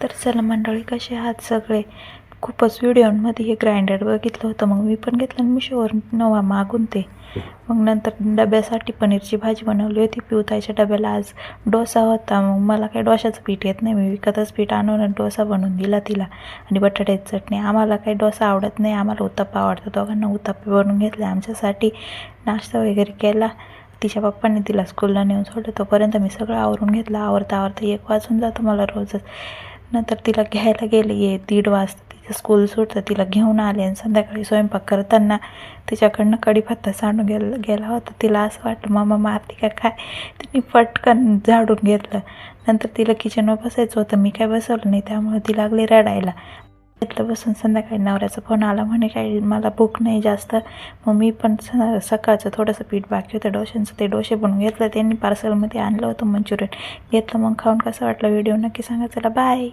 तर चला मंडळी, कसे आहात सगळे. खूपच व्हिडिओमध्ये हे ग्राइंडर बघितलं होतं, मग मी पण घेतलं आणि मिशोवर नवा मागून ते. मग नंतर डब्यासाठी पनीरची भाजी बनवली होती. पिवताईच्या डब्याला आज डोसा होता. मग मला काही डोशाचं पीठ येत नाही, मी विकतच पीठ आणून डोसा बनवून दिला तिला आणि बटाट्याची चटणी. आम्हाला काही डोसा आवडत नाही, आम्हाला उत्तप्पा आवडतं. दोघांना उत्तप्पे बनवून घेतले आमच्यासाठी. नाश्ता वगैरे केला. तिच्या पप्पांनी तिला स्कूलला नेऊन सोडलं. तोपर्यंत मी सगळं आवरून घेतलं. आवरता 1 वाजून जातो मला रोजच. नंतर तिला घ्यायला गेले 1:30 वाजता. तिचं स्कूल सुटतं, तिला घेऊन आले आणि संध्याकाळी स्वयंपाक करताना तिच्याकडनं कढीपत्ता सांडून गेला होता. तिला असं वाटलं मामा मारती का काय. तिने पटकन झाडून घेतलं. नंतर तिला किचनवर बसायचं होतं, मी काय बसवलं नाही, त्यामुळे ती लागली रडायला. घेतलं बसून. संध्याकाळी नवऱ्याचा फोन आला, म्हणे काही मला भूक नाही जास्त. मग मी पण सकाळचं थोडंसं पीठ बाकी होतं डोशांचं, ते डोसे बनवून घेतलं. त्यांनी पार्सलमध्ये आणलं होतं मंचुरियन घेतलं. मग खाऊन कसं वाटलं व्हिडिओ नक्की सांगा. चला बाय.